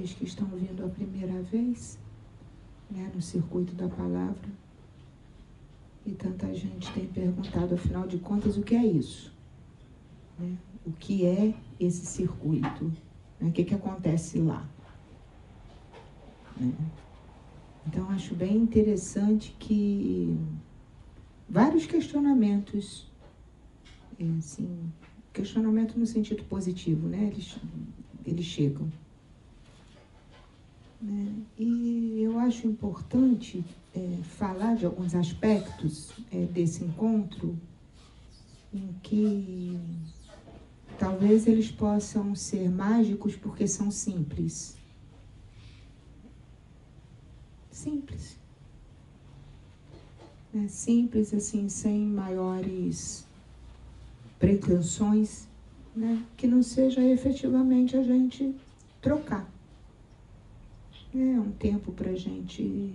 aqueles que estão vindo a primeira vez, né, no circuito da palavra. E tanta gente tem perguntado, afinal de contas, o que é isso? Né? O que é esse circuito? Né? O que acontece lá? Né? Então, acho bem interessante que vários questionamentos, assim, questionamento no sentido positivo, né? Eles chegam. Né? E eu acho importante falar de alguns aspectos desse encontro em que talvez eles possam ser mágicos porque são simples. Simples. Simples, assim, sem maiores pretensões, né? Que não seja efetivamente a gente trocar. É um tempo para a gente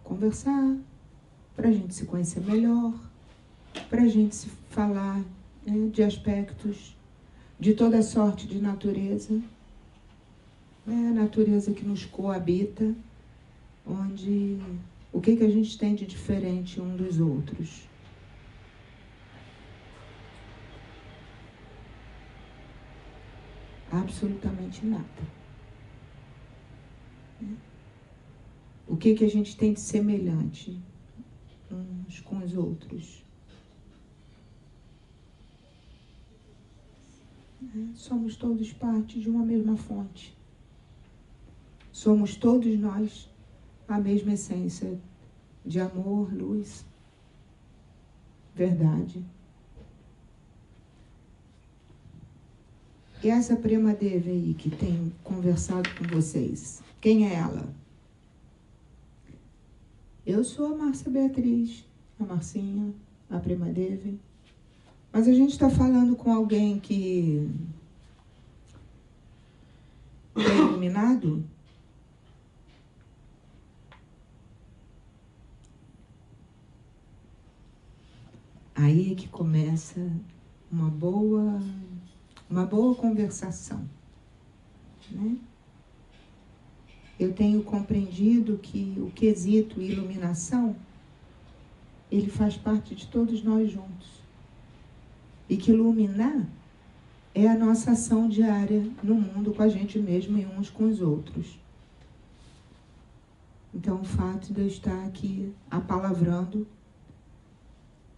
conversar, para a gente se conhecer melhor, para a gente se falar, né, de aspectos de toda sorte de natureza, né, a natureza que nos coabita, onde o que a gente tem de diferente um dos outros? Absolutamente nada. O que a gente tem de semelhante uns com os outros? Somos todos parte de uma mesma fonte. Somos todos nós a mesma essência de amor, luz, verdade. E essa Prema Devi aí que tem conversado com vocês, quem é ela? Eu sou a Márcia Beatriz, a Marcinha, a Prema Devi. Mas a gente está falando com alguém que é iluminado? Aí é que começa uma boa conversação, né? Eu tenho compreendido que o quesito iluminação, ele faz parte de todos nós juntos. E que iluminar é a nossa ação diária no mundo com a gente mesmo e uns com os outros. Então, o fato de eu estar aqui apalavrando,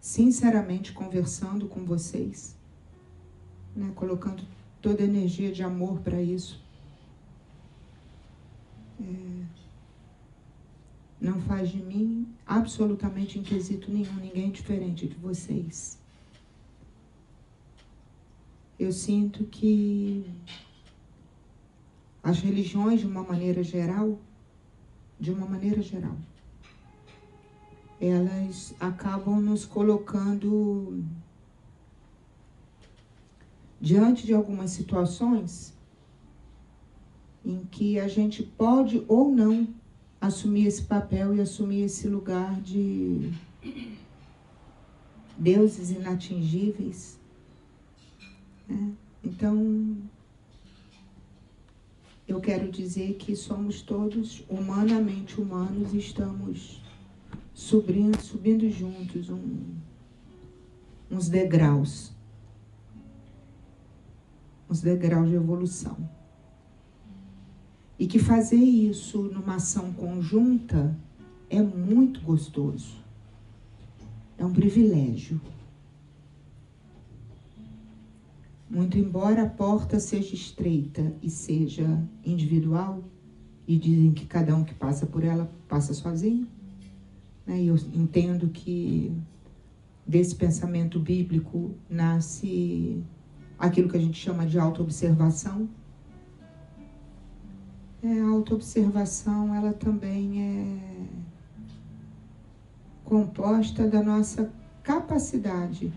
sinceramente conversando com vocês, né, colocando toda a energia de amor para isso, não faz de mim absolutamente em quesito nenhum ninguém diferente de vocês. Eu sinto que as religiões, de uma maneira geral, elas acabam nos colocando diante de algumas situações em que a gente pode ou não assumir esse papel e assumir esse lugar de deuses inatingíveis, né? Então, eu quero dizer que somos todos humanamente humanos e estamos subindo juntos uns degraus de evolução. E que fazer isso numa ação conjunta é muito gostoso. É um privilégio. Muito embora a porta seja estreita e seja individual, e dizem que cada um que passa por ela passa sozinho, né? E eu entendo que desse pensamento bíblico nasce aquilo que a gente chama de autoobservação. A autoobservação, ela também é composta da nossa capacidade,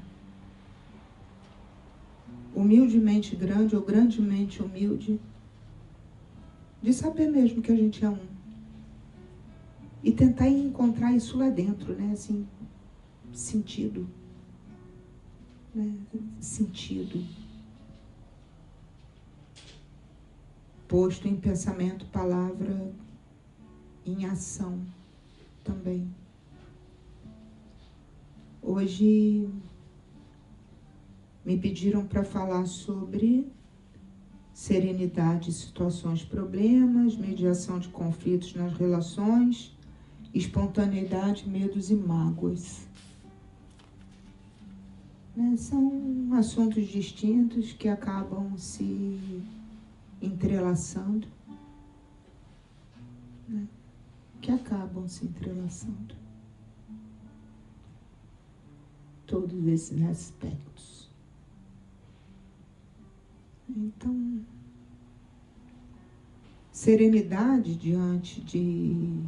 humildemente grande ou grandemente humilde, de saber mesmo que a gente é um. E tentar encontrar isso lá dentro, né? Assim, sentido. Né? Sentido. posto em pensamento, palavra, em ação também. Hoje me pediram para falar sobre serenidade em situações, problemas, mediação de conflitos nas relações, espontaneidade, medos e mágoas. São assuntos distintos que acabam se entrelaçando, todos esses aspectos. Então, serenidade diante de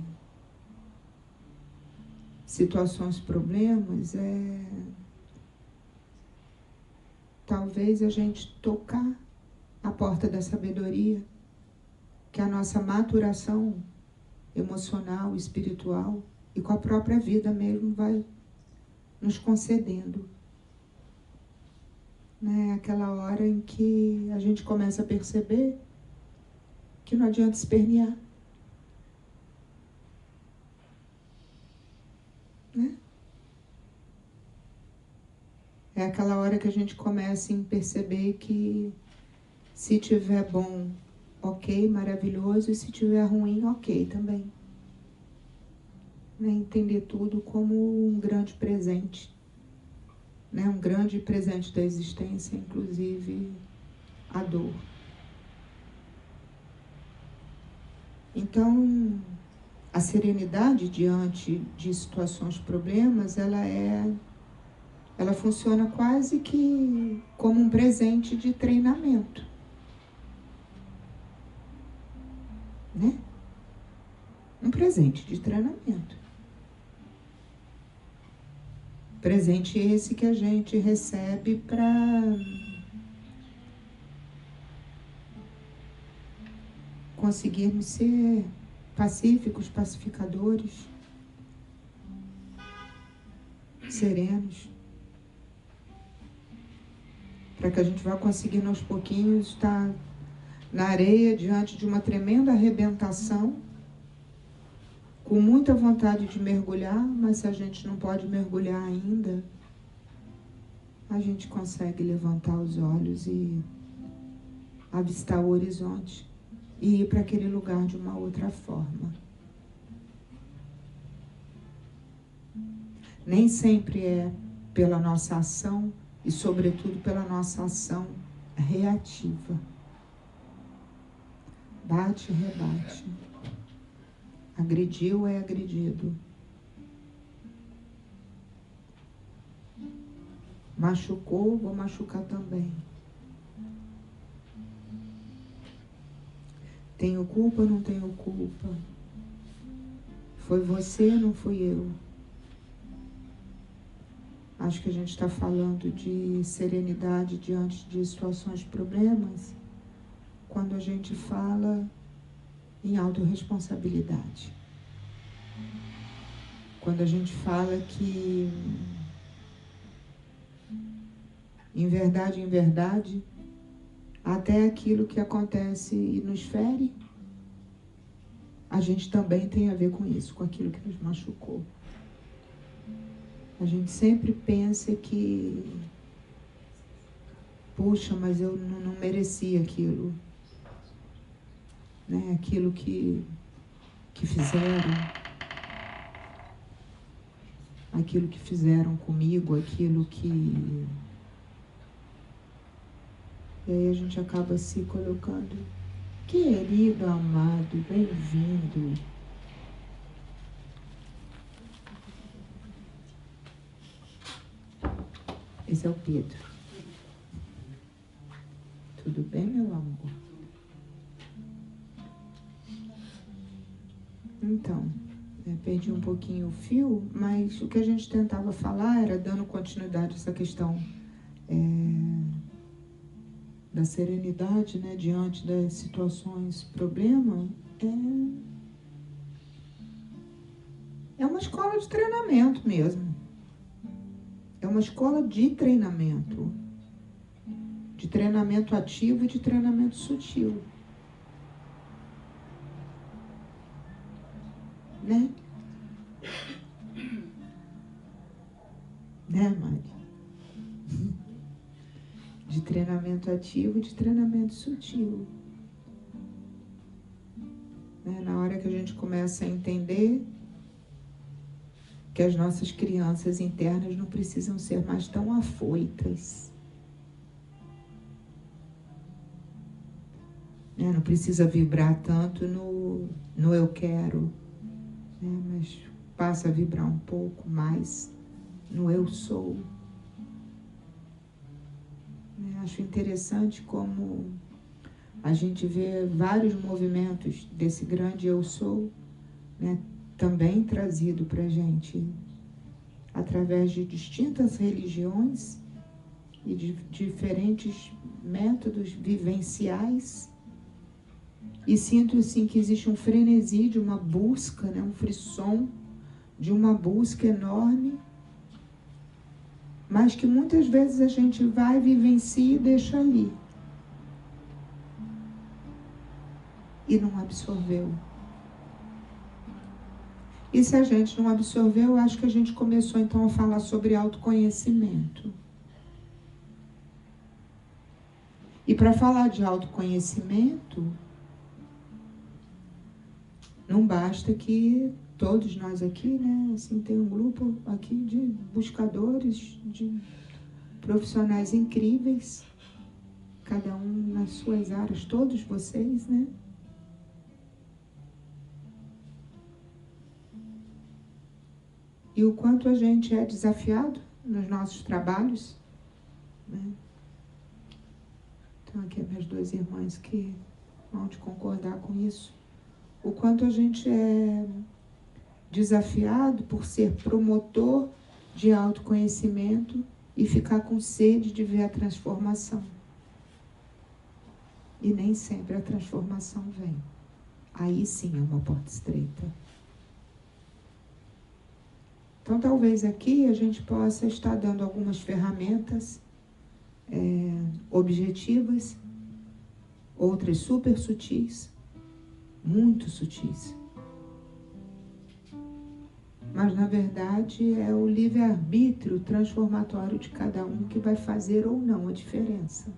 situações, problemas, talvez a gente tocar a porta da sabedoria, que a nossa maturação emocional, espiritual e com a própria vida mesmo vai nos concedendo. Aquela hora em que a gente começa a perceber que não adianta espernear. É aquela hora que a gente começa a perceber que se tiver bom, ok, maravilhoso, e se tiver ruim, ok também. Entender tudo como um grande presente. Um grande presente da existência, inclusive a dor. Então, a serenidade diante de situações, problemas, ela funciona quase que como um presente de treinamento. Um presente de treinamento. Presente esse que a gente recebe para conseguirmos ser pacíficos, pacificadores, serenos, para que a gente vá conseguindo aos pouquinhos estar na areia diante de uma tremenda arrebentação, com muita vontade de mergulhar, mas se a gente não pode mergulhar ainda, a gente consegue levantar os olhos e avistar o horizonte e ir para aquele lugar de uma outra forma. Nem sempre é pela nossa ação e, sobretudo, pela nossa ação reativa. Bate e rebate. Agrediu é agredido. Machucou, vou machucar também. Tenho culpa ou não tenho culpa? Foi você, não fui eu. Acho que a gente está falando de serenidade diante de situações, problemas, quando a gente fala em autorresponsabilidade. Quando a gente fala que, em verdade, até aquilo que acontece e nos fere, a gente também tem a ver com isso, com aquilo que nos machucou. A gente sempre pensa que, puxa, mas eu não merecia aquilo. Aquilo que fizeram comigo, aquilo que... E aí a gente acaba se colocando, querido, amado, bem-vindo. Esse é o Pedro. Tudo bem, meu amor? Então, perdi um pouquinho o fio, mas o que a gente tentava falar era, dando continuidade a essa questão da serenidade, diante das situações, problema, é uma escola de treinamento mesmo. É uma escola de treinamento ativo e de treinamento sutil. né? Né, Mari? De treinamento ativo e de treinamento sutil. Né? Na hora que a gente começa a entender que as nossas crianças internas não precisam ser mais tão afoitas. Né? Não precisa vibrar tanto no eu quero, né? Mas passa a vibrar um pouco mais no eu sou. Né? Acho interessante como a gente vê vários movimentos desse grande eu sou, né? Também trazido para a gente através de distintas religiões e de diferentes métodos vivenciais. E sinto assim que existe um frenesi de uma busca, né, um frisson de uma busca enorme, mas que muitas vezes a gente vai, vivencia e deixa ali. E não absorveu. E se a gente não absorveu, eu acho que a gente começou então a falar sobre autoconhecimento. E para falar de autoconhecimento, não basta que todos nós aqui, né, assim, tem um grupo aqui de buscadores, de profissionais incríveis, cada um nas suas áreas, todos vocês, né? E o quanto a gente é desafiado nos nossos trabalhos, né? Então aqui minhas duas irmãs que vão te concordar com isso. O quanto a gente é desafiado por ser promotor de autoconhecimento e ficar com sede de ver a transformação. E nem sempre a transformação vem. Aí sim é uma porta estreita. Então talvez aqui a gente possa estar dando algumas ferramentas objetivas, outras super sutis, muito sutis. Mas, na verdade, é o livre-arbítrio transformatório de cada um que vai fazer ou não a diferença.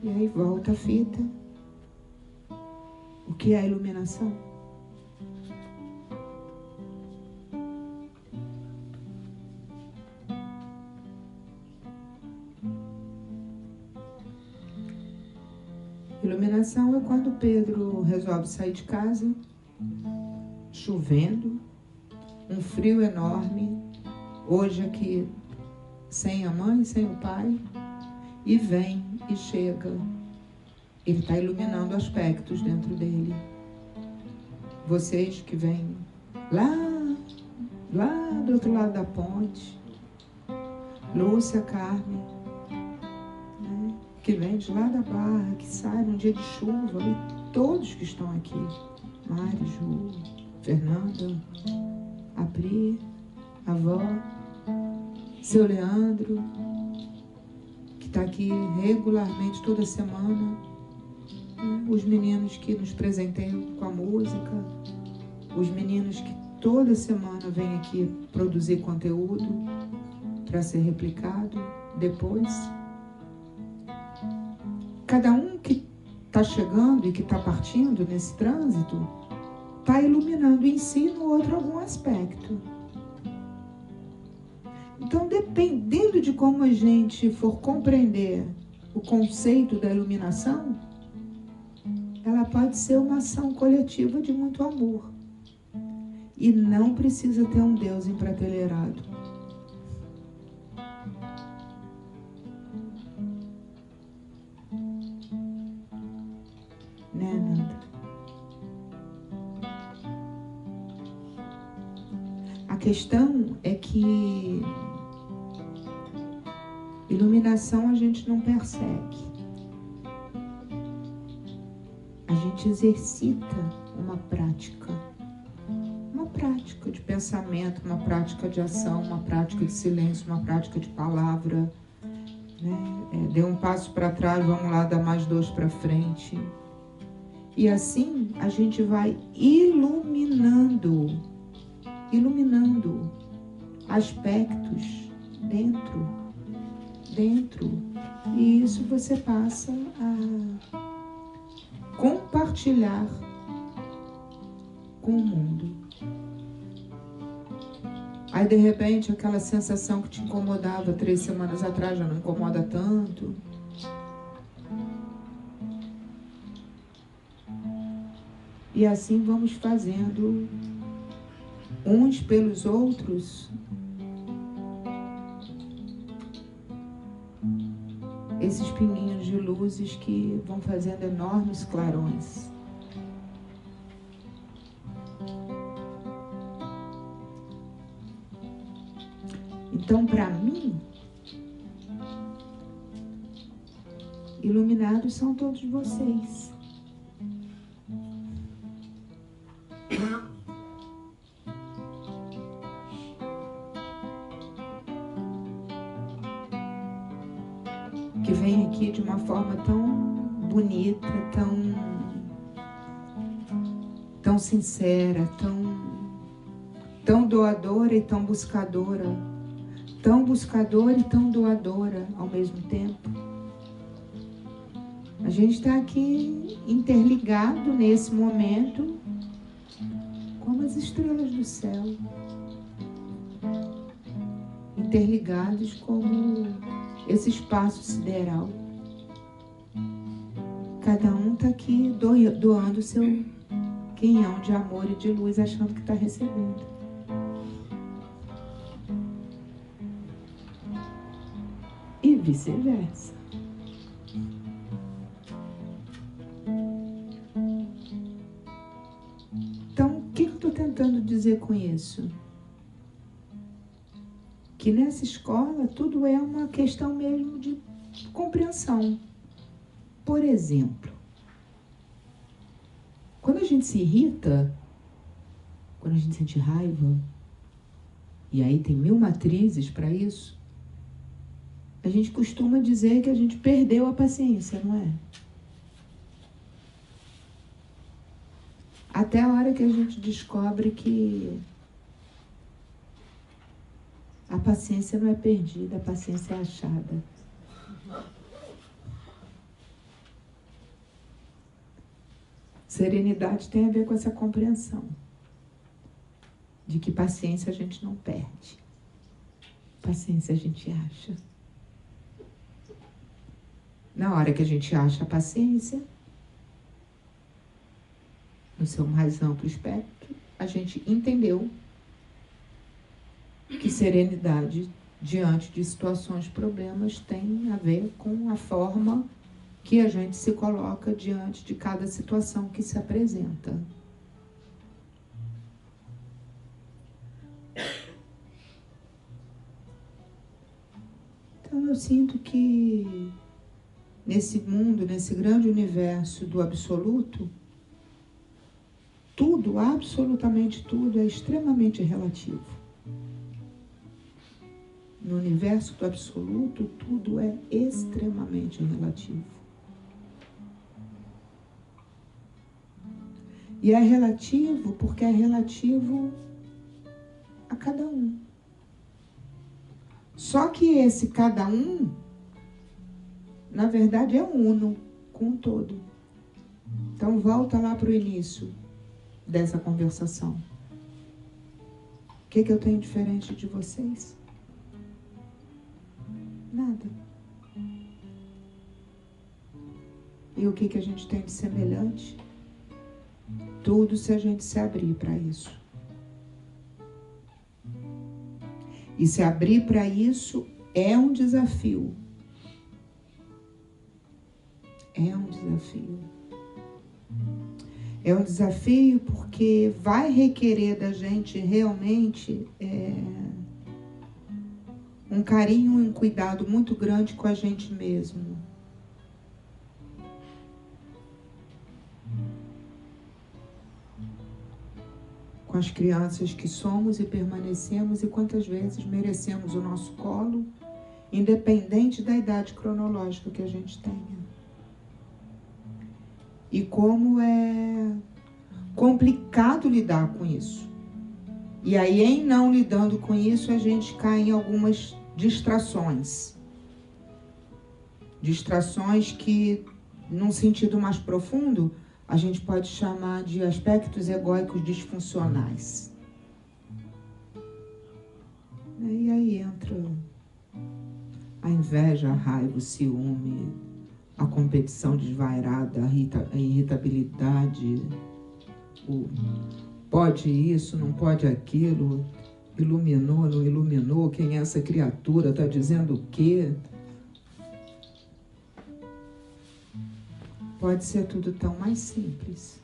E aí volta a fita. O que é a iluminação? Iluminação é quando Pedro resolve sair de casa, chovendo, um frio enorme, hoje aqui sem a mãe, sem o pai, e vem e chega. Ele está iluminando aspectos dentro dele. Vocês que vêm lá do outro lado da ponte, Lúcia, Carmen, que vem de lá da Barra, que sai num dia de chuva, e todos que estão aqui, Mari, Ju, Fernanda, a Pri, a avó, seu Leandro, que está aqui regularmente toda semana, os meninos que nos presenteiam com a música, os meninos que toda semana vêm aqui produzir conteúdo para ser replicado depois. Cada um que está chegando e que está partindo nesse trânsito está iluminando em si no outro algum aspecto. Então, dependendo de como a gente for compreender o conceito da iluminação, ela pode ser uma ação coletiva de muito amor. E não precisa ter um Deus emprateleirado. Né, Nanda? A questão é que iluminação a gente não persegue. A gente exercita uma prática de pensamento, uma prática de ação, uma prática de silêncio, uma prática de palavra, né? Dê um passo para trás, vamos lá dar mais 2 para frente. E assim a gente vai iluminando aspectos dentro. E isso você passa a compartilhar com o mundo. Aí de repente aquela sensação que te incomodava 3 semanas atrás já não incomoda tanto. E assim vamos fazendo uns pelos outros esses pinguinhos de luzes que vão fazendo enormes clarões. Então, para mim, iluminados são todos vocês. Que vem aqui de uma forma tão bonita, tão sincera, tão doadora e tão buscadora. Tão buscadora e tão doadora ao mesmo tempo. A gente está aqui interligado nesse momento como as estrelas do céu. Interligados como esse espaço sideral. Cada um está aqui doando seu quinhão de amor e de luz, achando que está recebendo. E vice-versa. Então, o que eu estou tentando dizer com isso? Que nessa escola tudo é uma questão mesmo de compreensão. Por exemplo, quando a gente se irrita, quando a gente sente raiva, e aí tem 1000 matrizes para isso, a gente costuma dizer que a gente perdeu a paciência, não é? Até a hora que a gente descobre que a paciência não é perdida, a paciência é achada. Serenidade tem a ver com essa compreensão de que paciência a gente não perde. Paciência a gente acha. Na hora que a gente acha a paciência, no seu mais amplo espectro, a gente entendeu que serenidade diante de situações, problemas, tem a ver com a forma que a gente se coloca diante de cada situação que se apresenta. Então eu sinto que nesse mundo, nesse grande universo do absoluto, tudo, absolutamente tudo, é extremamente relativo. No universo do absoluto, tudo é extremamente relativo. E é relativo porque é relativo a cada um. Só que esse cada um, na verdade, é uno com o todo. Então, volta lá para o início dessa conversação. O que eu tenho diferente de vocês? Nada. E o que a gente tem de semelhante? Tudo, se a gente se abrir para isso. E se abrir para isso é um desafio. É um desafio. É um desafio porque vai requerer da gente realmente um carinho e um cuidado muito grande com a gente mesmo. Com as crianças que somos e permanecemos e quantas vezes merecemos o nosso colo, independente da idade cronológica que a gente tenha. e como é complicado lidar com isso. E aí, em não lidando com isso, a gente cai em algumas distrações. Distrações que, num sentido mais profundo, a gente pode chamar de aspectos egóicos disfuncionais. E aí entra a inveja, a raiva, o ciúme, a competição desvairada, a irritabilidade, o pode isso, não pode aquilo, iluminou, não iluminou, quem é essa criatura, está dizendo o quê? Pode ser tudo tão mais simples.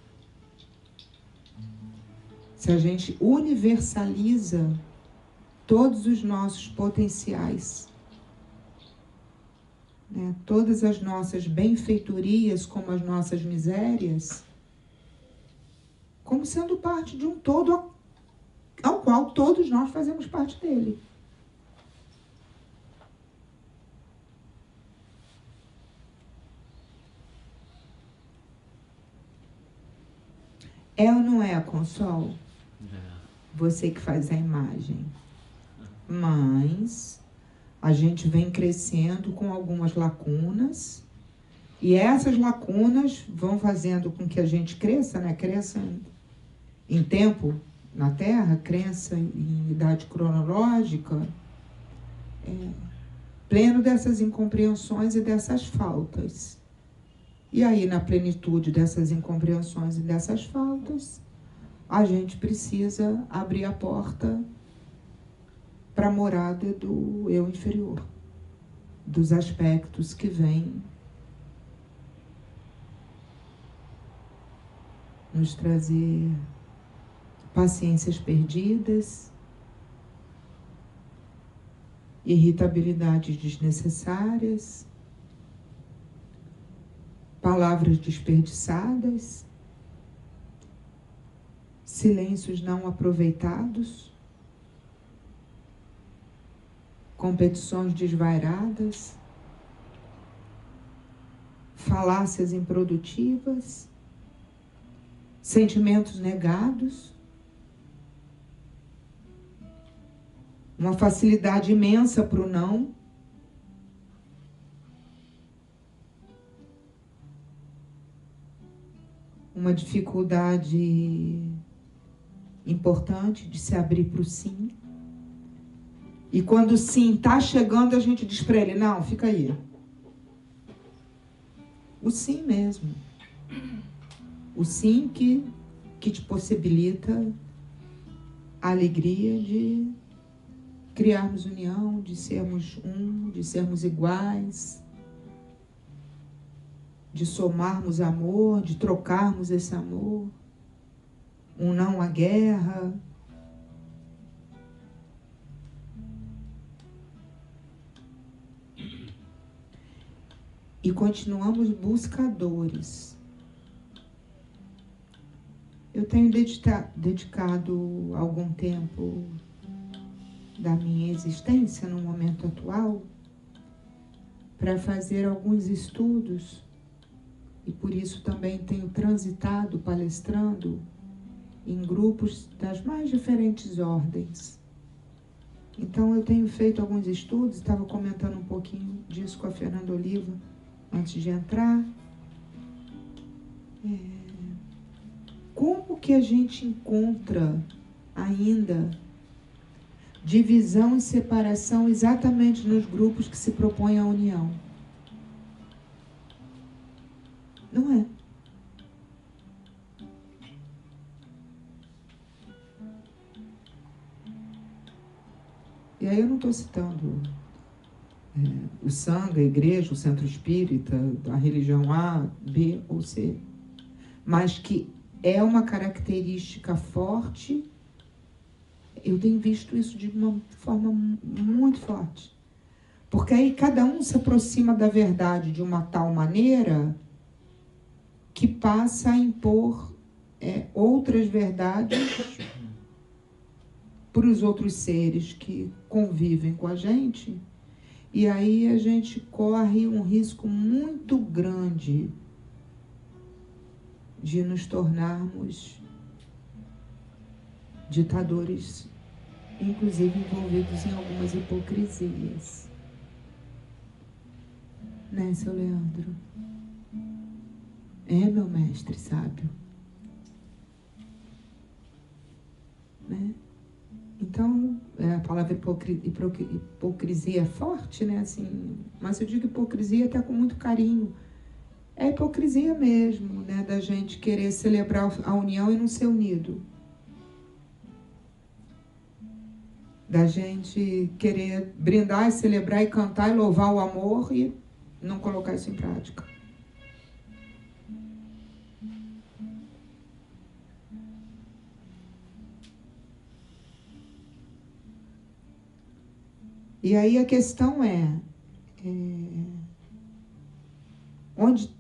Se a gente universaliza todos os nossos potenciais, né? Todas as nossas benfeitorias, como as nossas misérias, como sendo parte de um todo ao qual todos nós fazemos parte dele. É ou não é, Consol? Você que faz a imagem. Mas a gente vem crescendo com algumas lacunas, e essas lacunas vão fazendo com que a gente cresça, né? Cresça em tempo na Terra, cresça em idade cronológica, pleno dessas incompreensões e dessas faltas. E aí, na plenitude dessas incompreensões e dessas faltas, a gente precisa abrir a porta para a morada do eu inferior, dos aspectos que vêm nos trazer paciências perdidas, irritabilidades desnecessárias, palavras desperdiçadas, silêncios não aproveitados, competições desvairadas, falácias improdutivas, sentimentos negados, uma facilidade imensa para o não, uma dificuldade importante de se abrir para o sim. E quando o sim está chegando, a gente diz para ele, não, fica aí. O sim mesmo. O sim que te possibilita a alegria de criarmos união, de sermos um, de sermos iguais, de somarmos amor, de trocarmos esse amor, um não à guerra. E continuamos buscadores. Eu tenho dedicado algum tempo da minha existência no momento atual para fazer alguns estudos, e por isso também tenho transitado, palestrando em grupos das mais diferentes ordens. Então eu tenho feito alguns estudos, estava comentando um pouquinho disso com a Fernanda Oliva antes de entrar. Como que a gente encontra ainda divisão e separação exatamente nos grupos que se propõem à união? Não é. E aí eu não estou citando o Sangha, a igreja, o centro espírita, a religião A, B ou C, mas que é uma característica forte. Eu tenho visto isso de uma forma muito forte. Porque aí cada um se aproxima da verdade de uma tal maneira que passa a impor outras verdades para os outros seres que convivem com a gente. E aí a gente corre um risco muito grande de nos tornarmos ditadores, inclusive envolvidos em algumas hipocrisias. Né, seu Leandro? É, meu mestre sábio. Né? Então, a palavra hipocrisia é forte, né? Assim, mas eu digo hipocrisia até com muito carinho. É hipocrisia mesmo, né? Da gente querer celebrar a união e não ser unido. Da gente querer brindar e celebrar e cantar e louvar o amor e não colocar isso em prática. E aí a questão é onde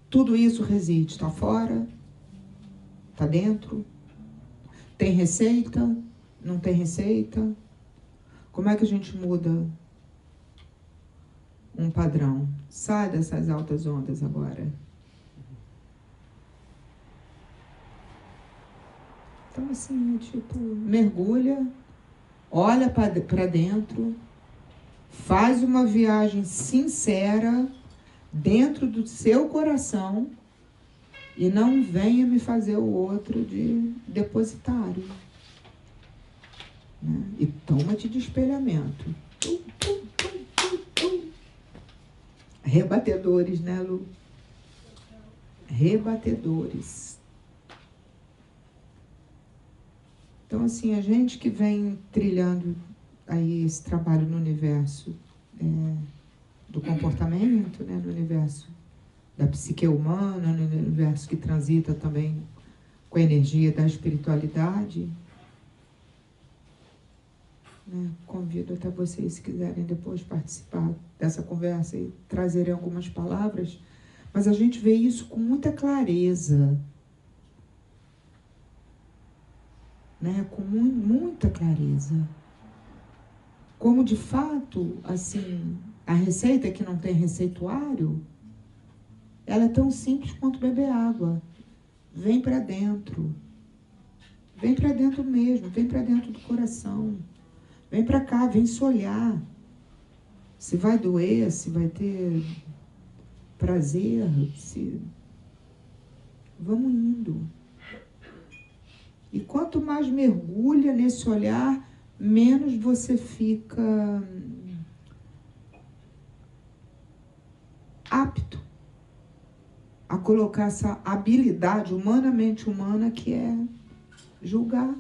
tudo isso reside? Está fora? Está dentro? Tem receita? Não tem receita? Como é que a gente muda um padrão? Sai dessas altas ondas agora. Então, assim, tipo, mergulha, olha para dentro, faz uma viagem sincera dentro do seu coração e não venha me fazer o outro de depositário. Né? E toma-te de espelhamento. Rebatedores, né, Lu? Rebatedores. Então, assim, a gente que vem trilhando aí esse trabalho no universo do comportamento, né, no universo da psique humana, no universo que transita também com a energia da espiritualidade, né, convido até vocês, se quiserem depois participar dessa conversa e trazerem algumas palavras, mas a gente vê isso com muita clareza, né, com muita clareza. Como de fato, assim, a receita que não tem receituário, ela é tão simples quanto beber água. Vem para dentro. Vem para dentro mesmo, vem para dentro do coração. Vem para cá, vem se olhar. Se vai doer, se vai ter prazer, se... Vamos indo. E quanto mais mergulha nesse olhar, menos você fica apto a colocar essa habilidade humanamente humana que é julgar,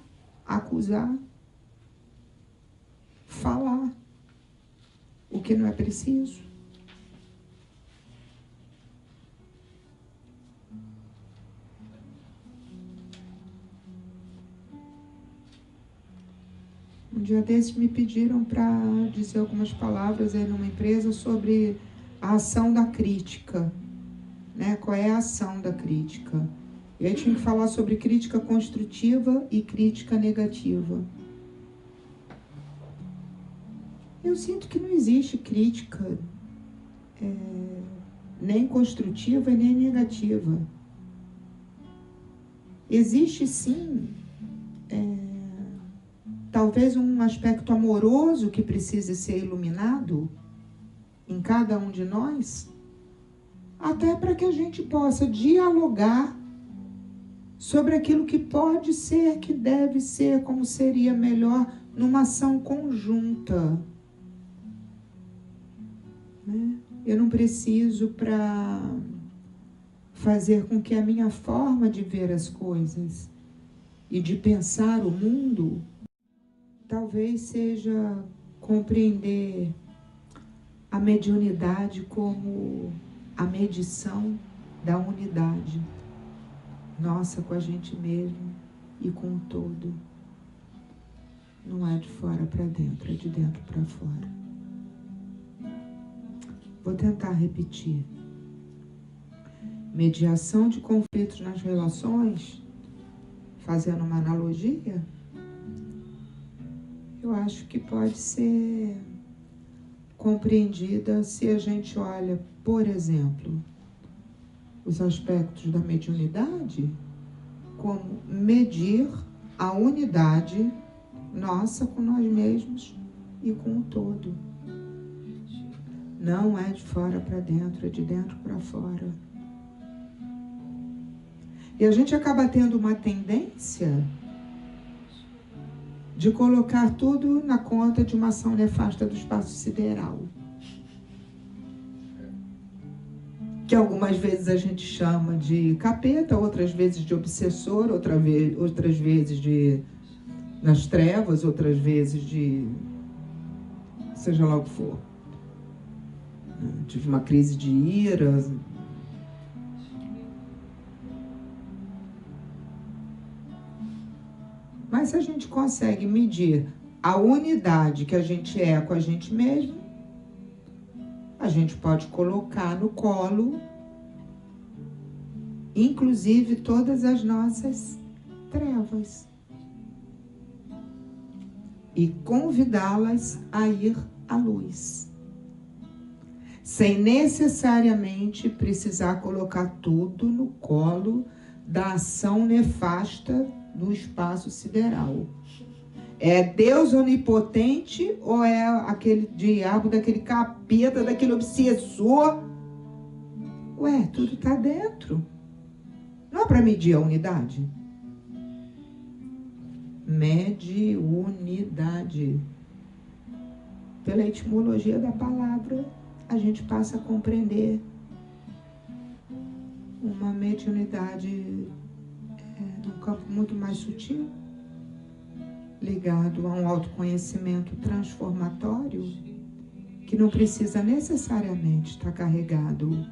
acusar, falar o que não é preciso. Um dia desses me pediram para dizer algumas palavras aí numa empresa sobre a ação da crítica, né? Qual é a ação da crítica? E aí tinha que falar sobre crítica construtiva e crítica negativa. Eu sinto que não existe crítica nem construtiva e nem negativa. Existe sim talvez um aspecto amoroso que precise ser iluminado em cada um de nós, até para que a gente possa dialogar sobre aquilo que pode ser, que deve ser, como seria melhor numa ação conjunta. Né? Eu não preciso para fazer com que a minha forma de ver as coisas e de pensar o mundo talvez seja compreender a mediunidade como a medição da unidade nossa com a gente mesmo e com o todo. Não é de fora para dentro, é de dentro para fora. Vou tentar repetir. Mediação de conflitos nas relações, fazendo uma analogia, eu acho que pode ser compreendida se a gente olha, por exemplo, os aspectos da mediunidade como medir a unidade nossa com nós mesmos e com o todo. Não é de fora para dentro, é de dentro para fora. E a gente acaba tendo uma tendência de colocar tudo na conta de uma ação nefasta do espaço sideral. Que algumas vezes a gente chama de capeta, outras vezes de obsessor, outras vezes de nas trevas, outras vezes de seja lá o que for. Tive uma crise de ira. Mas se a gente consegue medir a unidade que a gente é com a gente mesmo, a gente pode colocar no colo, inclusive, todas as nossas trevas e convidá-las a ir à luz, sem necessariamente precisar colocar tudo no colo da ação nefasta do espaço sideral. É Deus onipotente ou é aquele diabo, daquele capeta, daquele obsessor? Ué, tudo está dentro. Não é para medir a unidade? Mediunidade. Pela etimologia da palavra, a gente passa a compreender uma mediunidade num campo muito mais sutil, ligado a um autoconhecimento transformatório, que não precisa necessariamente estar carregado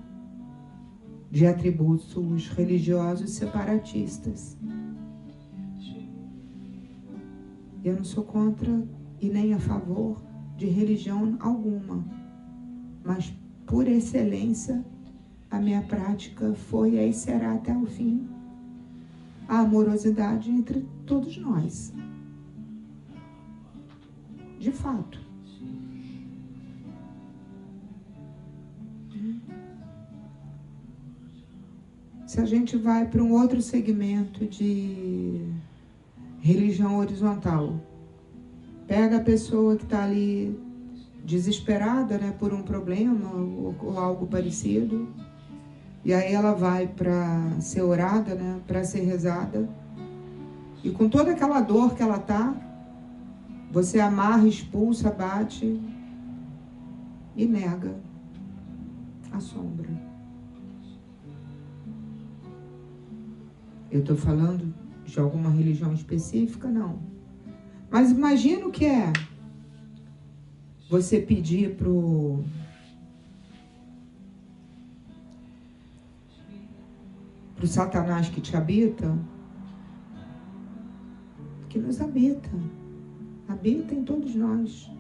de atributos religiosos separatistas. Eu não sou contra e nem a favor de religião alguma, mas, por excelência, a minha prática foi e será até o fim a amorosidade entre todos nós. De fato. Se a gente vai para um outro segmento de religião horizontal, pega a pessoa que está ali desesperada, né, por um problema ou algo parecido, e aí ela vai para ser orada, né, para ser rezada, e com toda aquela dor que ela está, você amarra, expulsa, bate e nega a sombra. Eu estou falando de alguma religião específica? Não. Mas imagina o que é você pedir pro Satanás que te habita, que nos habita em todos nós.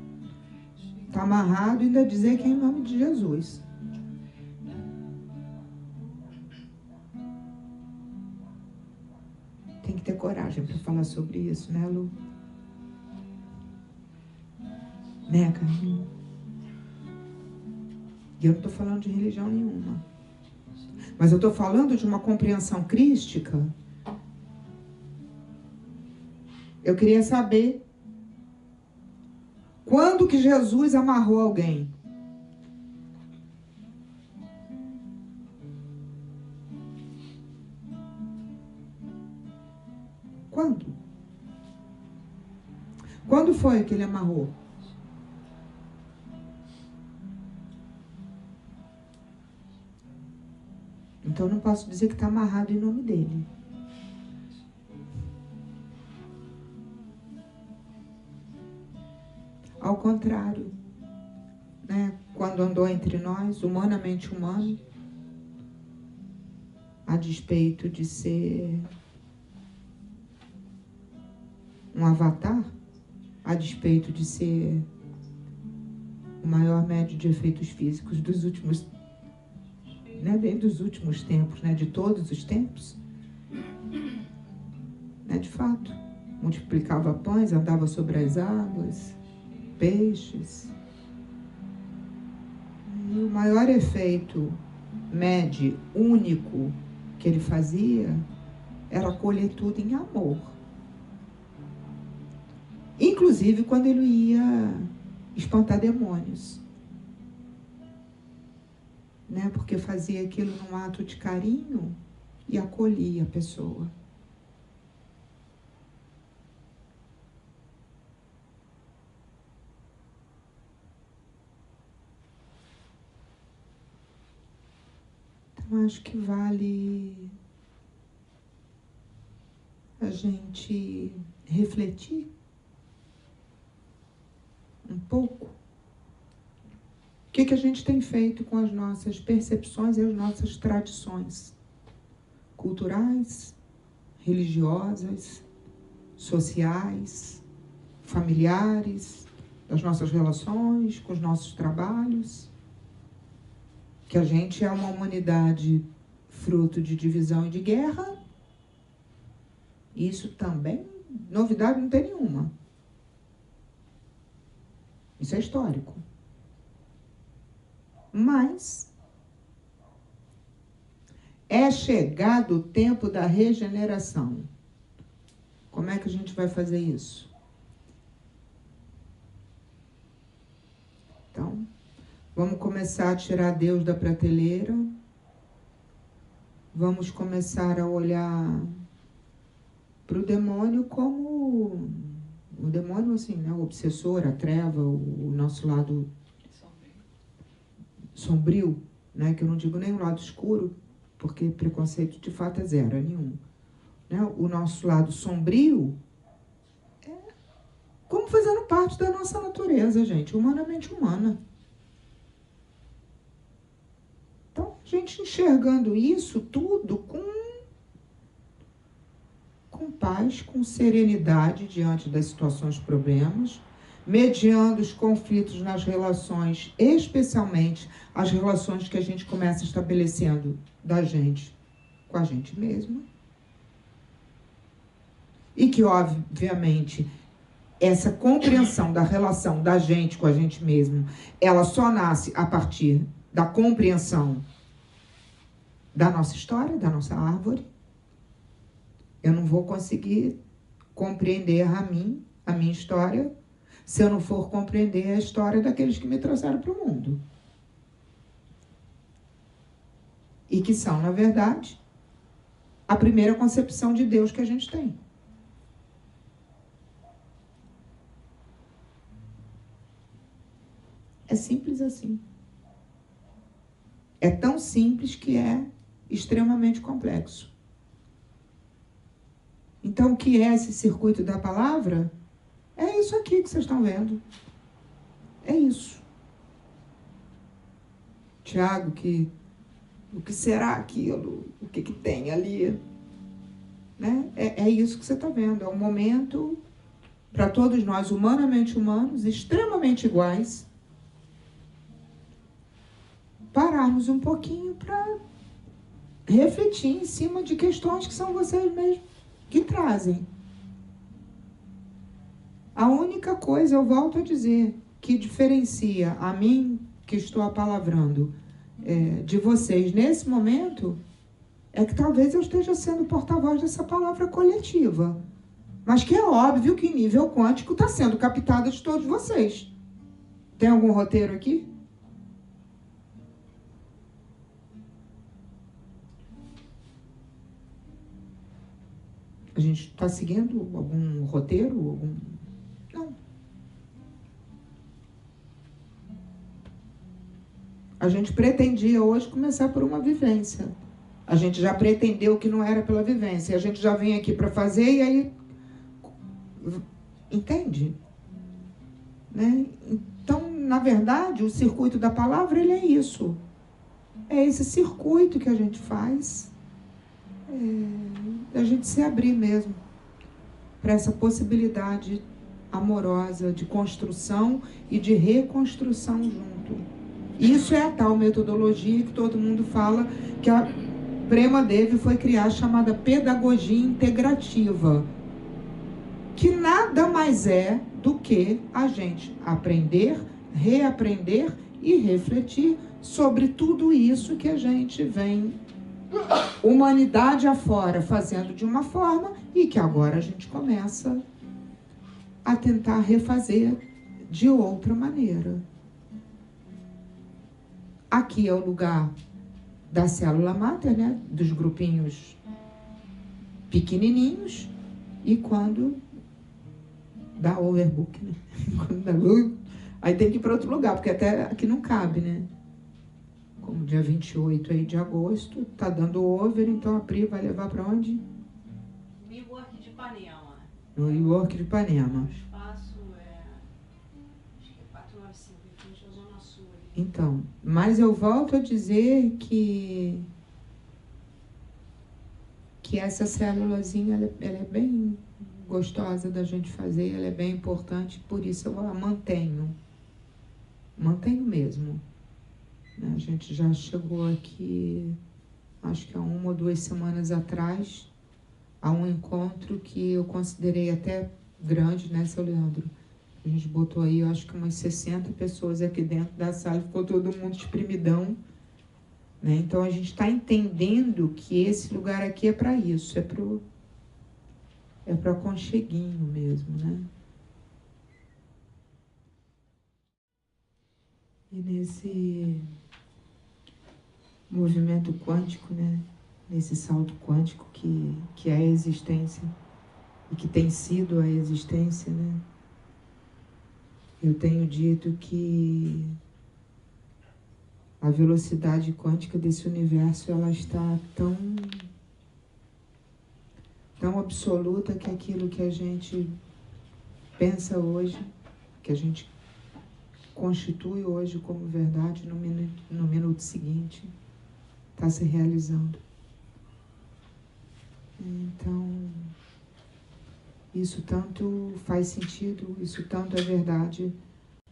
Está amarrado e ainda dizer que é em nome de Jesus. Tem que ter coragem para falar sobre isso, né, Lu? Né, Carlinhos? E eu não estou falando de religião nenhuma. Mas eu estou falando de uma compreensão crística. Eu queria saber quando que Jesus amarrou alguém. Quando? Quando foi que ele amarrou? Então, eu não posso dizer que está amarrado em nome dele. Ao contrário, né? Quando andou entre nós, humanamente humano, a despeito de ser um avatar, a despeito de ser o maior médio de efeitos físicos dos últimos, né, bem dos últimos tempos, né, de todos os tempos, né, de fato, multiplicava pães, andava sobre as águas, peixes. E o maior efeito único que ele fazia era colher tudo em amor. Inclusive quando ele ia espantar demônios. Né? Porque fazia aquilo num ato de carinho e acolhia a pessoa. Então, acho que vale a gente refletir um pouco. O que a gente tem feito com as nossas percepções e as nossas tradições culturais, religiosas, sociais, familiares, das nossas relações, com os nossos trabalhos. Que a gente é uma humanidade fruto de divisão e de guerra. Isso também, novidade não tem nenhuma. Isso é histórico. Mas é chegado o tempo da regeneração. Como é que a gente vai fazer isso? Então, vamos começar a tirar Deus da prateleira. Vamos começar a olhar para o demônio como o demônio, assim, né? O obsessor, a treva, o nosso lado sombrio, né? Que eu não digo nem o lado escuro, porque preconceito de fato é zero, é nenhum. Né? O nosso lado sombrio é como fazendo parte da nossa natureza, gente, humanamente humana. Então, a gente enxergando isso tudo com paz, com serenidade diante das situações, problemas, mediando os conflitos nas relações, especialmente as relações que a gente começa estabelecendo da gente com a gente mesma. E que, obviamente, essa compreensão da relação da gente com a gente mesmo, ela só nasce a partir da compreensão da nossa história, da nossa árvore. Eu não vou conseguir compreender a minha história, se eu não for compreender a história daqueles que me trouxeram para o mundo. E que são, na verdade, a primeira concepção de Deus que a gente tem. É simples assim. É tão simples que é extremamente complexo. Então, o que é esse circuito da palavra? É isso aqui que vocês estão vendo. É isso. Tiago, o que será aquilo? O que tem ali? Né? É isso que você está vendo. É um momento, para todos nós, humanamente humanos, extremamente iguais, pararmos um pouquinho para refletir em cima de questões que são vocês mesmos que trazem. A única coisa, eu volto a dizer, que diferencia a mim, que estou apalavrando, de vocês nesse momento, é que talvez eu esteja sendo porta-voz dessa palavra coletiva. Mas que é óbvio que em nível quântico está sendo captada de todos vocês. Tem algum roteiro aqui? A gente está seguindo algum roteiro? Não. A gente pretendia hoje começar por uma vivência. A gente já pretendeu que não era pela vivência. A gente já vem aqui para fazer e aí... Entende? Né? Então, na verdade, o circuito da palavra, ele é isso. É esse circuito que a gente faz... a gente se abrir mesmo para essa possibilidade amorosa de construção e de reconstrução junto. Isso é a tal metodologia que todo mundo fala que a Prema Devi foi criar, chamada pedagogia integrativa, que nada mais é do que a gente aprender, reaprender e refletir sobre tudo isso que a gente vem, humanidade afora, fazendo de uma forma e que agora a gente começa a tentar refazer de outra maneira. Aqui é o lugar da célula máter, né? Dos grupinhos pequenininhos, e quando dá overbook, né? Quando dá aí tem que ir para outro lugar, porque até aqui não cabe, né? Como dia 28 aí de agosto, tá dando over, então a Pri vai levar para onde? New York de Ipanema. No New York de Ipanema. O espaço acho que é 495, em frente à Zona Sul. Ali. Então, mas eu volto a dizer que essa célulazinha, ela é bem gostosa da gente fazer, ela é bem importante, por isso eu a mantenho mesmo. A gente já chegou aqui, acho que há 1 ou 2 semanas atrás, a um encontro que eu considerei até grande, né, seu Leandro? A gente botou aí, eu acho que umas 60 pessoas aqui dentro da sala, ficou todo mundo espremidão, né? Então a gente está entendendo que esse lugar aqui é para isso, é para aconcheguinho mesmo, né? E nesse movimento quântico, né? Nesse salto quântico que é a existência e que tem sido a existência, né? Eu tenho dito que a velocidade quântica desse universo, ela está tão absoluta que aquilo que a gente pensa hoje, que a gente constitui hoje como verdade, no minuto seguinte está se realizando. Então, isso tanto faz sentido, isso tanto é verdade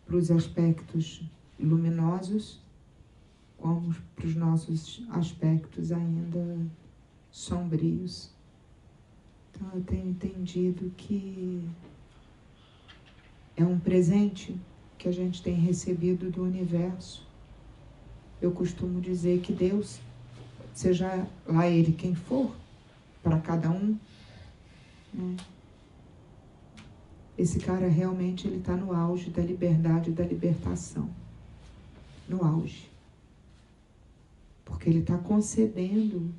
para os aspectos luminosos, como para os nossos aspectos ainda sombrios. Então, eu tenho entendido que é um presente que a gente tem recebido do universo. Eu costumo dizer que Deus, seja lá Ele quem for, para cada um, né? Esse cara realmente ele está no auge da liberdade e da libertação. No auge. Porque ele está concedendo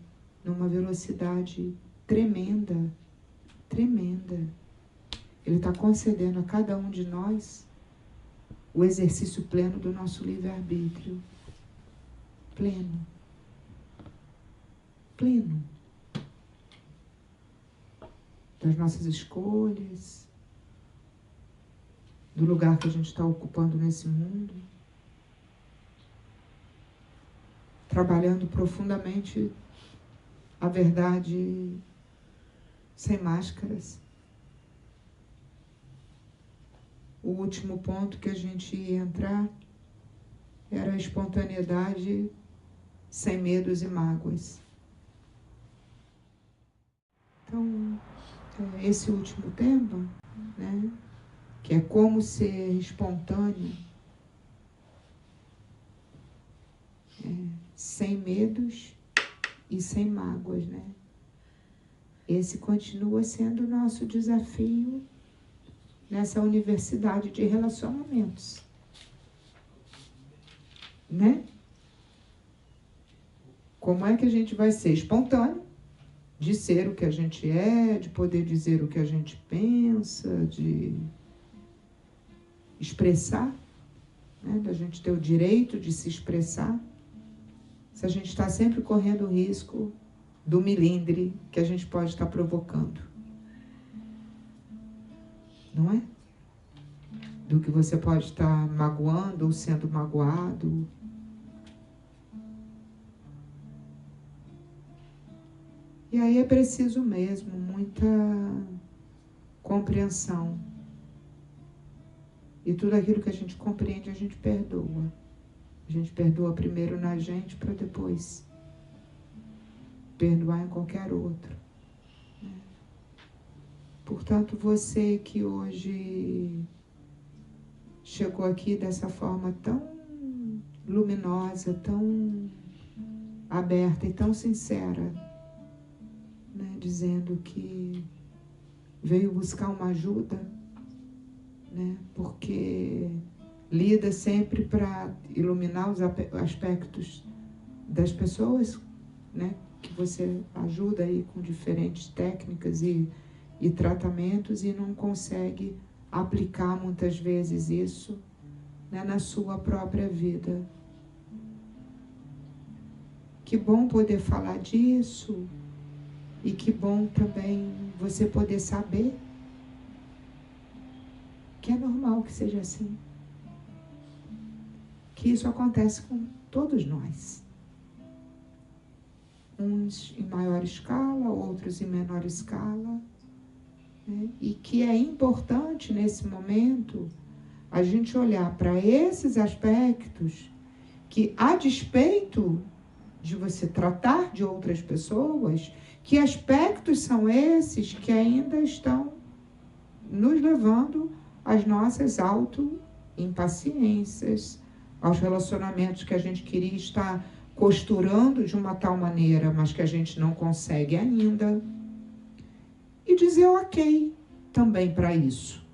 numa velocidade tremenda, tremenda. Ele está concedendo a cada um de nós o exercício pleno do nosso livre-arbítrio. Pleno. Pleno. Das nossas escolhas, do lugar que a gente está ocupando nesse mundo, trabalhando profundamente a verdade sem máscaras. O último ponto que a gente ia entrar era a espontaneidade sem medos e mágoas. Então, esse último tema, né, que é como ser espontâneo, sem medos e sem mágoas, né? Esse continua sendo o nosso desafio nessa universidade de relacionamentos, né? Como é que a gente vai ser espontâneo, de ser o que a gente é, de poder dizer o que a gente pensa, de expressar, né? Da gente ter o direito de se expressar, se a gente está sempre correndo o risco do milindre que a gente pode estar provocando. Não é? Do que você pode estar magoando ou sendo magoado. E aí é preciso mesmo muita compreensão. E tudo aquilo que a gente compreende, a gente perdoa. A gente perdoa primeiro na gente para depois perdoar em qualquer outro. Portanto, você que hoje chegou aqui dessa forma tão luminosa, tão aberta e tão sincera, né, dizendo que veio buscar uma ajuda, né, porque lida sempre para iluminar os aspectos das pessoas, né, que você ajuda aí com diferentes técnicas e tratamentos, e não consegue aplicar muitas vezes isso, né, na sua própria vida. Que bom poder falar disso, e que bom também você poder saber que é normal que seja assim. Que isso acontece com todos nós. Uns em maior escala, outros em menor escala, né? E que é importante nesse momento a gente olhar para esses aspectos que, a despeito de você tratar de outras pessoas, que aspectos são esses que ainda estão nos levando às nossas auto-impaciências, aos relacionamentos que a gente queria estar costurando de uma tal maneira, mas que a gente não consegue ainda. E dizer ok também para isso.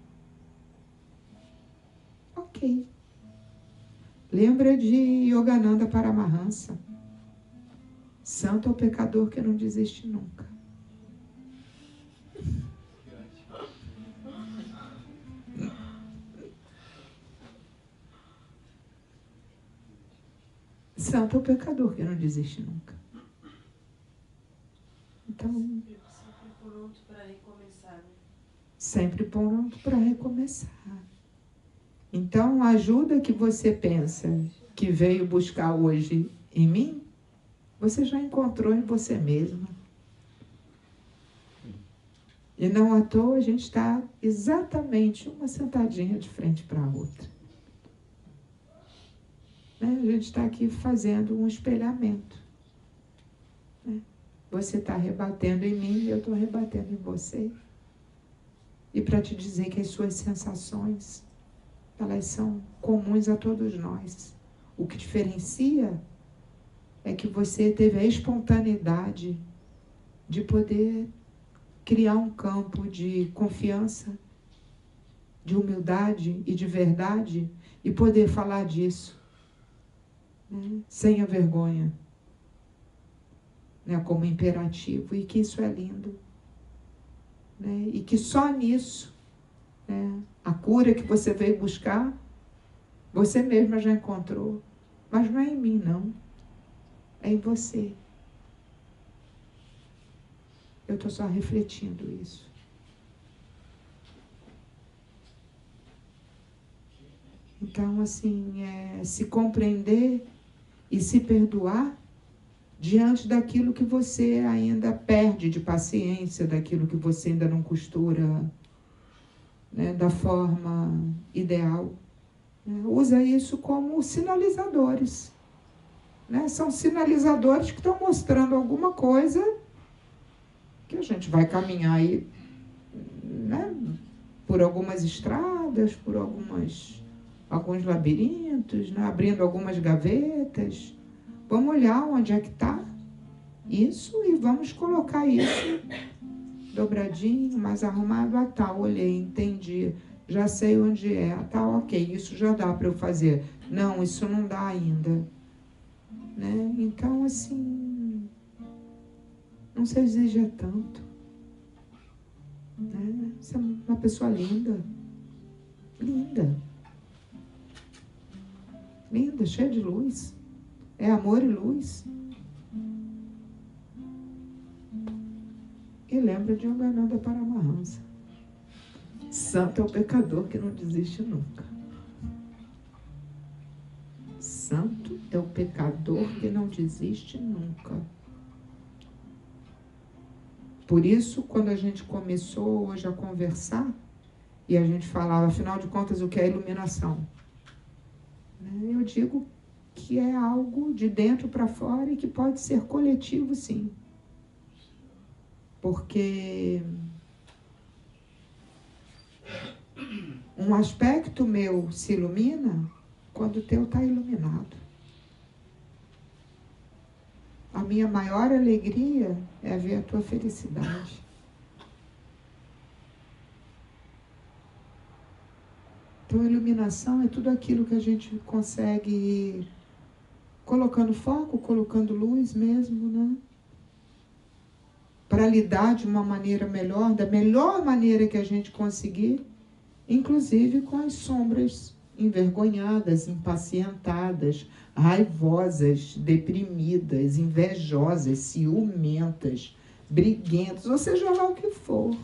Ok. Lembra de Yogananda Paramahansa. Santo é o pecador que não desiste nunca. Santo é o pecador que não desiste nunca. Então, sempre pronto para recomeçar, né? Sempre pronto para recomeçar. Então, a ajuda que você pensa que veio buscar hoje em mim, você já encontrou em você mesma. E não à toa a gente está exatamente uma sentadinha de frente para a outra. Né? A gente está aqui fazendo um espelhamento. Né? Você está rebatendo em mim e eu estou rebatendo em você. E para te dizer que as suas sensações, elas são comuns a todos nós. O que diferencia é que você teve a espontaneidade de poder criar um campo de confiança, de humildade e de verdade, e poder falar disso, né, sem a vergonha, né, como imperativo, e que isso é lindo, né, e que só nisso, né, a cura que você veio buscar, você mesma já encontrou, mas não é em mim, não, é em você. Eu estou só refletindo isso. Então, assim, se compreender e se perdoar diante daquilo que você ainda perde de paciência, daquilo que você ainda não costura, né, da forma ideal. Usa isso como sinalizadores. Né? São sinalizadores que estão mostrando alguma coisa que a gente vai caminhar aí, né, por algumas estradas, por alguns labirintos, né, abrindo algumas gavetas. Vamos olhar onde é que está isso e vamos colocar isso dobradinho, mais arrumado. Ah, tá, olhei, entendi, já sei onde é. Ah, tá, ok, isso já dá para eu fazer. Não, isso não dá ainda. Né? Então, assim, não se exija tanto. Né? Você é uma pessoa linda. Linda. Linda, cheia de luz. É amor e luz. E lembra de Yogananda Paramahansa. Santo é o pecador que não desiste nunca. Santo é o pecador que não desiste nunca. Por isso, quando a gente começou hoje a conversar, e a gente falava, afinal de contas, o que é iluminação? Eu digo que é algo de dentro para fora e que pode ser coletivo, sim. Porque um aspecto meu se ilumina quando o teu está iluminado. minha maior alegria é ver a tua felicidade. Então, iluminação é tudo aquilo que a gente consegue ir colocando foco, colocando luz mesmo, né? Para lidar de uma maneira melhor, da melhor maneira que a gente conseguir, inclusive com as sombras envergonhadas, impacientadas, raivosas, deprimidas, invejosas, ciumentas, briguentas, ou seja lá o que for.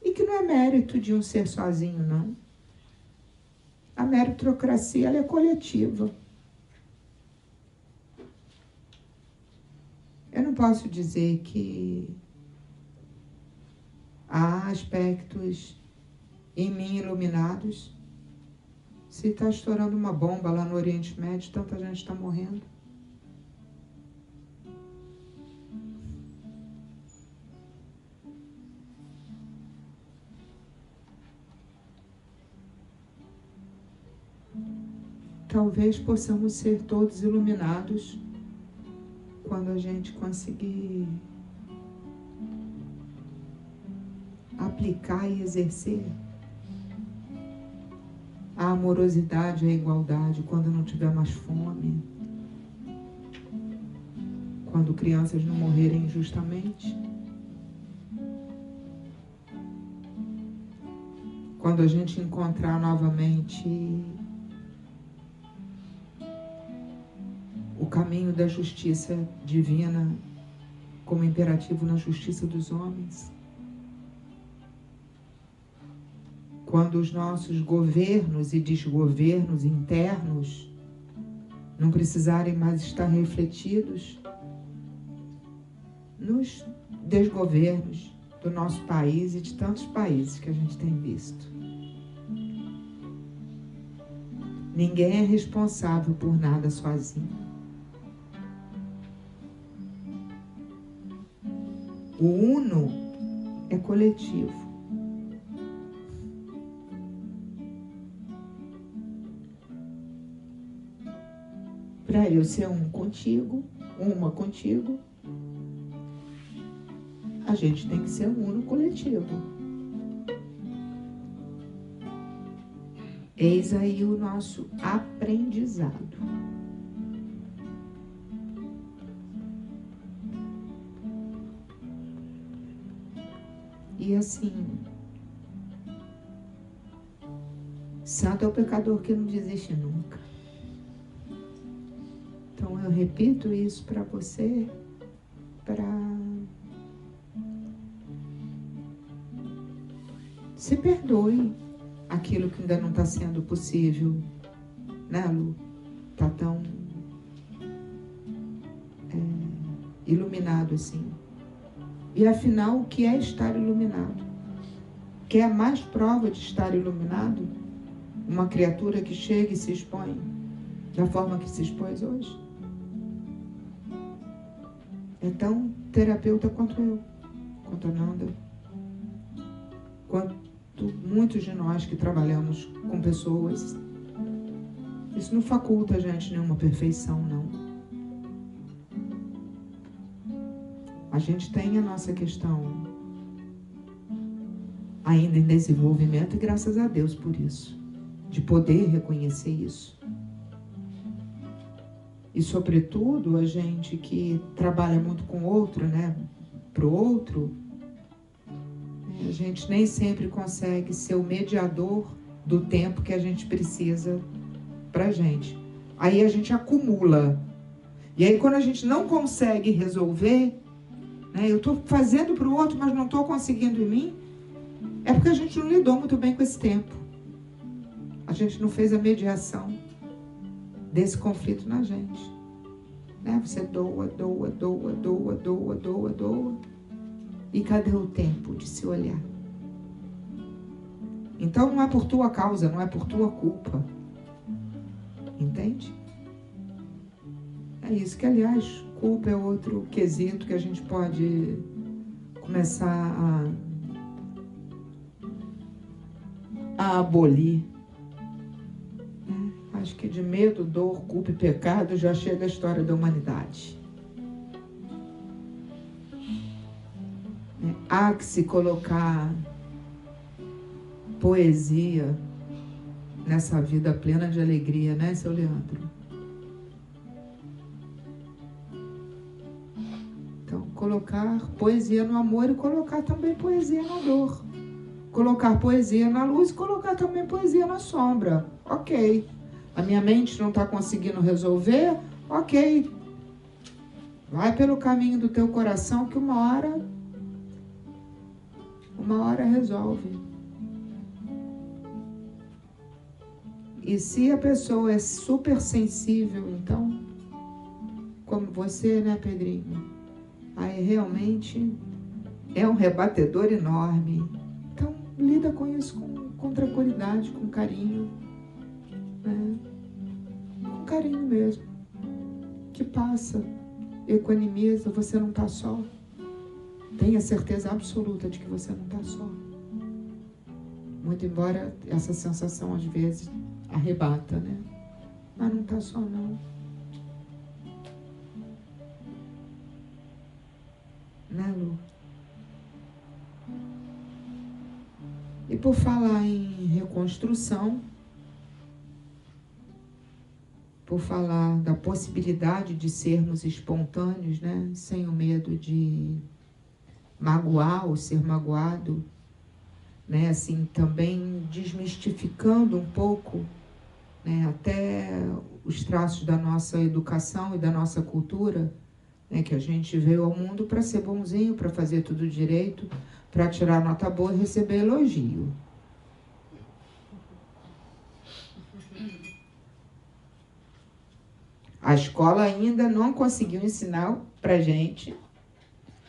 E que não é mérito de um ser sozinho, não. A meritocracia, ela é coletiva. Eu não posso dizer que há aspectos em mim iluminados. Se está estourando uma bomba lá no Oriente Médio, tanta gente está morrendo. Talvez possamos ser todos iluminados quando a gente conseguir aplicar e exercer a amorosidade, a igualdade, quando não tiver mais fome, quando crianças não morrerem injustamente, quando a gente encontrar novamente o caminho da justiça divina como imperativo na justiça dos homens. Quando os nossos governos e desgovernos internos não precisarem mais estar refletidos nos desgovernos do nosso país e de tantos países que a gente tem visto. Ninguém é responsável por nada sozinho. O uno é coletivo. Para eu ser um contigo, uma contigo, a gente tem que ser um uno coletivo. Eis aí o nosso aprendizado. E assim, santo é o pecador que não desiste nunca. Então eu repito isso para você, para se perdoe aquilo que ainda não está sendo possível, né, Lu? Está tão iluminado assim. E afinal, o que é estar iluminado? Quer mais prova de estar iluminado? Uma criatura que chega e se expõe da forma que se expôs hoje? É tão terapeuta quanto eu, quanto a Nanda, quanto muitos de nós que trabalhamos com pessoas. Isso não faculta a gente nenhuma perfeição, não. A gente tem a nossa questão ainda em desenvolvimento e graças a Deus por isso, de poder reconhecer isso. E sobretudo a gente que trabalha muito com o outro, né, pro outro, a gente nem sempre consegue ser o mediador do tempo que a gente precisa pra gente. Aí a gente acumula. E aí quando a gente não consegue resolver, né, eu estou fazendo para o outro, mas não estou conseguindo em mim, é porque a gente não lidou muito bem com esse tempo. A gente não fez a mediação desse conflito na gente. Né? Você doa. E cadê o tempo de se olhar? Então não é por tua causa, não é por tua culpa. Entende? É isso que, aliás, culpa é outro quesito que a gente pode começar a abolir. Acho que de medo, dor, culpa e pecado já chega a história da humanidade. Há que se colocar poesia nessa vida plena de alegria, né, seu Leandro? Então, colocar poesia no amor e colocar também poesia na dor. Colocar poesia na luz e colocar também poesia na sombra. Ok. A minha mente não está conseguindo resolver? Ok. Vai pelo caminho do teu coração que uma hora resolve. E se a pessoa é super sensível, então, como você, né, Pedrinho? Aí realmente é um rebatedor enorme. Então, lida com isso com tranquilidade, com carinho. Né? Com carinho mesmo. Que passa, equanimiza, você não está só. Tenha certeza absoluta de que você não está só. Muito embora essa sensação, às vezes, arrebata, né? Mas não está só, não. Né, Lu? E por falar em reconstrução, por falar da possibilidade de sermos espontâneos, né? Sem o medo de magoar ou ser magoado, né? Assim, também desmistificando um pouco, né? Até os traços da nossa educação e da nossa cultura, né? Que a gente veio ao mundo para ser bonzinho, para fazer tudo direito, para tirar nota boa e receber elogio. A escola ainda não conseguiu ensinar pra gente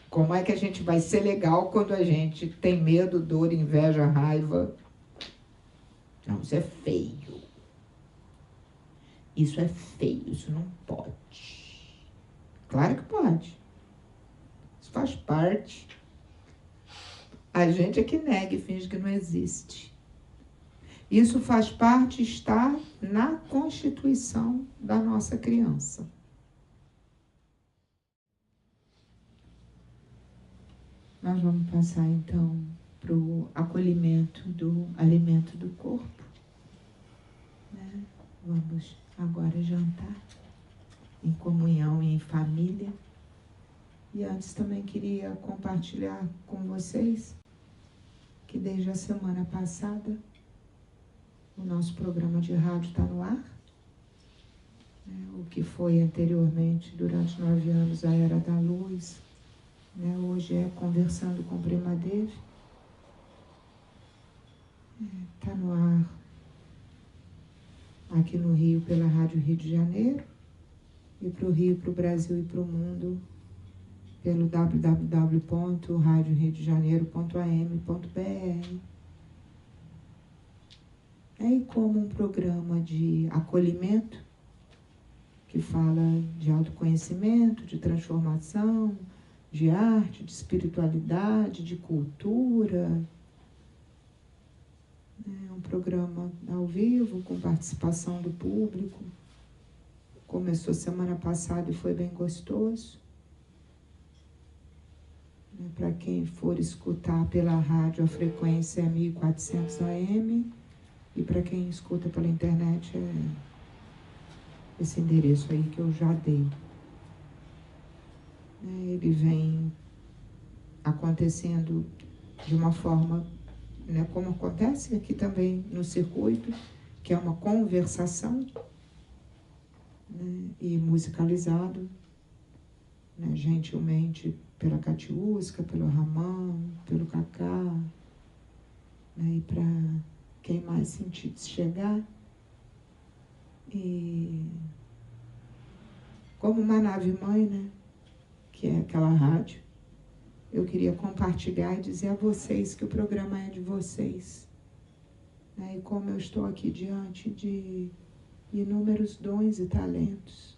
como é que a gente vai ser legal quando a gente tem medo, dor, inveja, raiva. Não, isso é feio. Isso é feio, isso não pode. Claro que pode. Isso faz parte. A gente é que nega e finge que não existe. Isso faz parte, está na constituição da nossa criança. Nós vamos passar, então, para o acolhimento do alimento do corpo. Né? Vamos agora jantar em comunhão e em família. E antes também queria compartilhar com vocês que desde a semana passada o nosso programa de rádio está no ar. O que foi anteriormente, durante 9 anos, a Era da Luz. Hoje é Conversando com Prima Devi. Está no ar aqui no Rio pela Rádio Rio de Janeiro e para o Rio, para o Brasil e para o mundo pelo www.radioriodejaneiro.am.br. E como um programa de acolhimento que fala de autoconhecimento, de transformação, de arte, de espiritualidade, de cultura. É um programa ao vivo, com participação do público. Começou semana passada e foi bem gostoso. Para quem for escutar pela rádio, a frequência é 1400 AM. E para quem escuta pela internet, é esse endereço aí que eu já dei. Ele vem acontecendo de uma forma, né, como acontece aqui também no circuito, que é uma conversação, né, e musicalizado, né, gentilmente pela Catiusca, pelo Ramão, pelo Cacá, né, e para quem mais sentir chegar. E como uma nave-mãe, né, que é aquela rádio, eu queria compartilhar e dizer a vocês que o programa é de vocês. E como eu estou aqui diante de inúmeros dons e talentos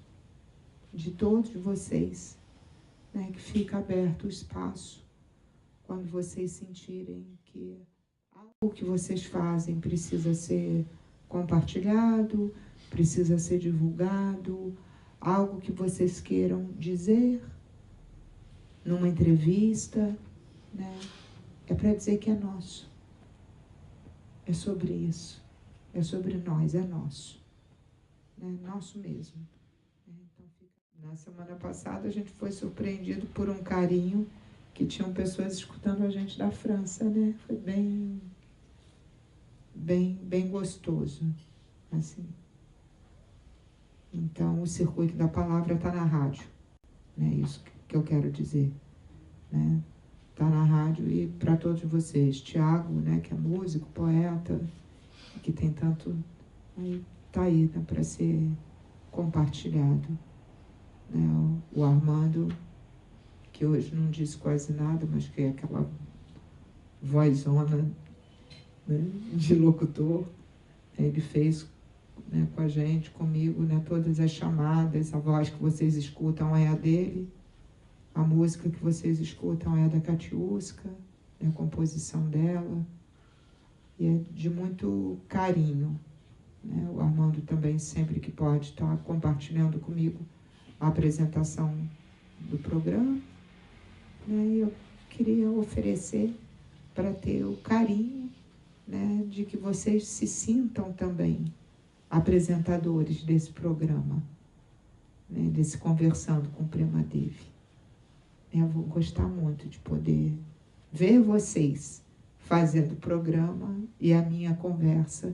de todos vocês, que fica aberto o espaço quando vocês sentirem que algo que vocês fazem precisa ser compartilhado, precisa ser divulgado, algo que vocês queiram dizer numa entrevista, né? É para dizer que é nosso. É sobre isso. É sobre nós, é nosso. Né? Nosso mesmo. Então, na semana passada a gente foi surpreendido por um carinho que tinham pessoas escutando a gente da França, né? Foi bem gostoso, assim. Então, o circuito da palavra está na rádio, né? Isso que eu quero dizer, né? Está na rádio e para todos vocês. Tiago, né? Que é músico, poeta, que tem tanto... Está aí, né? Para ser compartilhado. Né? O Armando, que hoje não disse quase nada, mas que é aquela vozona, né, de locutor, ele fez, né, com a gente, comigo, né, todas as chamadas, a voz que vocês escutam é a dele, a música que vocês escutam é a da Catiusca, né, a composição dela, e é de muito carinho. Né? O Armando também, sempre que pode, está compartilhando comigo a apresentação do programa, né? E eu queria oferecer para ter o carinho, né, de que vocês se sintam também apresentadores desse programa, né, desse Conversando com Prema Devi. Eu vou gostar muito de poder ver vocês fazendo o programa e a minha conversa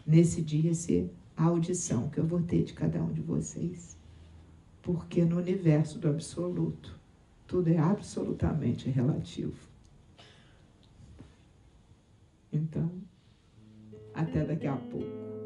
nesse dia ser a audição que eu vou ter de cada um de vocês. Porque no universo do absoluto, tudo é absolutamente relativo. Então, até daqui a pouco.